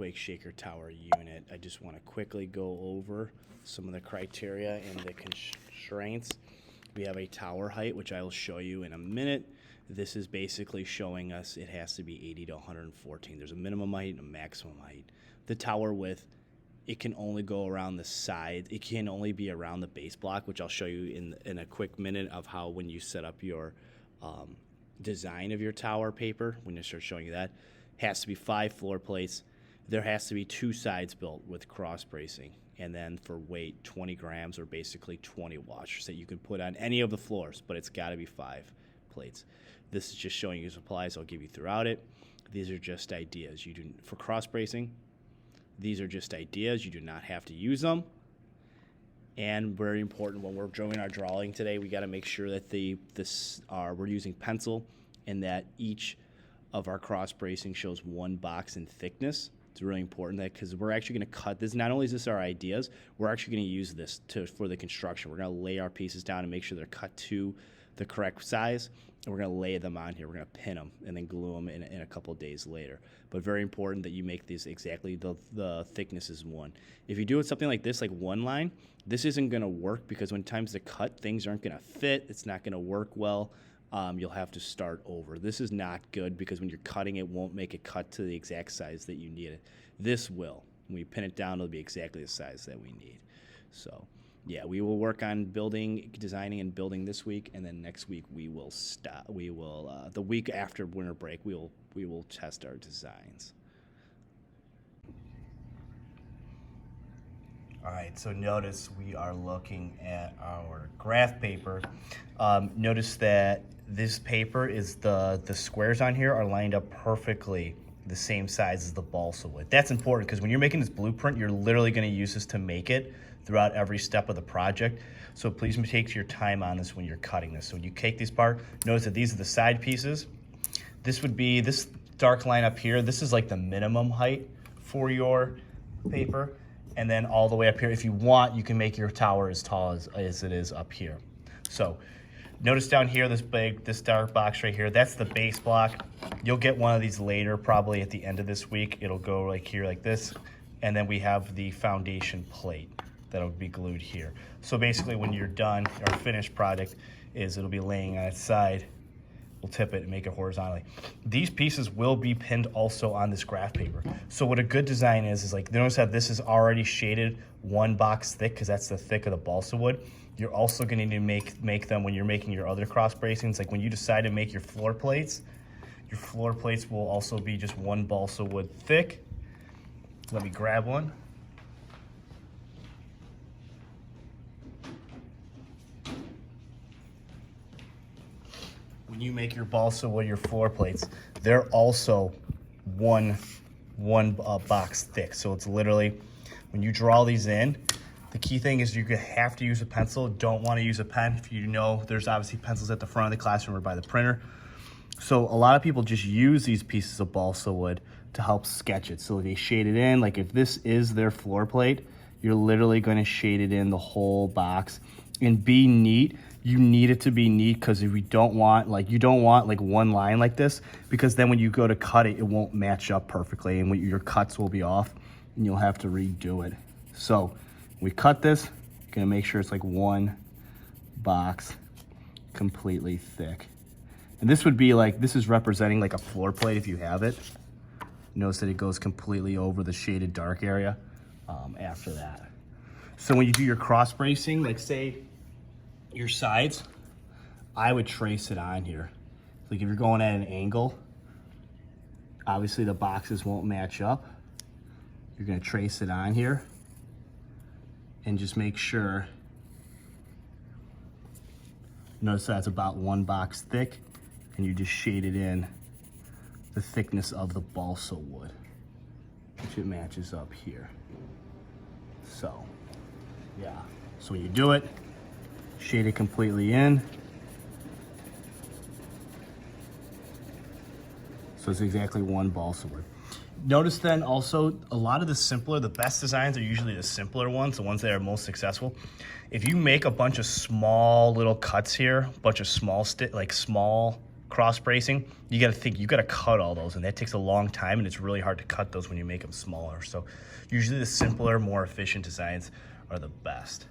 Wake Shaker Tower unit. I just want to quickly go over some of the criteria and the constraints. We have a tower height, which I will show you in a minute. This is basically showing us it has to be 80 to 114. There's a minimum height and a maximum height. The tower width, it can only go around the side. It can only be around the base block, which I'll show you in a quick minute of how when you set up your design of your tower paper, when I start showing you that, it has to be 5 floor plates. There has to be 2 sides built with cross bracing. And then for weight, 20 grams or basically 20 washers that you can put on any of the floors, but it's got to be 5 plates. This is just showing you supplies I'll give you throughout it. These are just ideas. You do for cross bracing. These are just ideas. You do not have to use them. And very important when we're drawing our drawing today, we got to make sure that we're using pencil and that each of our cross bracing shows 1 box in thickness. It's really important that because we're actually going to cut this. Not only is this our ideas, we're actually going to use this for the construction. We're going to lay our pieces down and make sure they're cut to the correct size. And we're going to lay them on here. We're going to pin them and then glue them in a couple of days later. But very important that you make these exactly the thickness is 1. If you do it something like this, like 1 line, this isn't going to work because when times to cut, things aren't going to fit. It's not going to work well. You'll have to start over. This is not good because when you're cutting, it won't make it cut to the exact size that you need it. This will. When you pin it down, it'll be exactly the size that we need. So, yeah, we will work on designing and building this week, and then next week we will stop. We will the week after winter break, we will test our designs. All right, so notice we are looking at our graph paper. Notice that this paper is the squares on here are lined up perfectly the same size as the balsa wood. That's important because when you're making this blueprint, you're literally going to use this to make it throughout every step of the project. So please take your time on this when you're cutting this. So when you take these apart, notice that these are the side pieces. This would be this dark line up here. This is like the minimum height for your paper. And then all the way up here, if you want, you can make your tower as tall as it is up here. So notice down here, this dark box right here, that's the base block. You'll get one of these later, probably at the end of this week. It'll go like here like this. And then we have the foundation plate that'll be glued here. So basically when you're done, our finished product it'll be laying on its side. We'll tip it and make it horizontally. These pieces will be pinned also on this graph paper. So what a good design is like, notice how this is already shaded 1 box thick because that's the thick of the balsa wood. You're also going to need to make them when you're making your other cross bracings. Like when you decide to make your floor plates will also be just 1 balsa wood thick. Let me grab one. When you make your balsa wood, your floor plates, they're also one box thick. So it's literally, when you draw these in, the key thing is you have to use a pencil. Don't want to use a pen. If you know, there's obviously pencils at the front of the classroom or by the printer. So a lot of people just use these pieces of balsa wood to help sketch it. So they shade it in. Like if this is their floor plate, you're literally going to shade it in the whole box and be neat. You need it to be neat because if you don't want like 1 line like this, because then when you go to cut it, it won't match up perfectly and your cuts will be off and you'll have to redo it. So we cut this, you're gonna make sure it's like 1 box completely thick. And this would be like, this is representing like a floor plate if you have it. Notice that it goes completely over the shaded dark area after that. So when you do your cross bracing, like say your sides, I would trace it on here. Like if you're going at an angle, obviously the boxes won't match up. You're gonna trace it on here and just make sure, notice that's about 1 box thick and you just shade it in the thickness of the balsa wood, which it matches up here. So, yeah, so when you do it, shade it completely in. So it's exactly 1 balsa wood. Notice then also a lot of the best designs are usually the simpler ones, the ones that are most successful. If you make a bunch of small little cuts here, a bunch of small cross bracing, you got to think, you got to cut all those, and that takes a long time, and it's really hard to cut those when you make them smaller. So usually the simpler, more efficient designs are the best.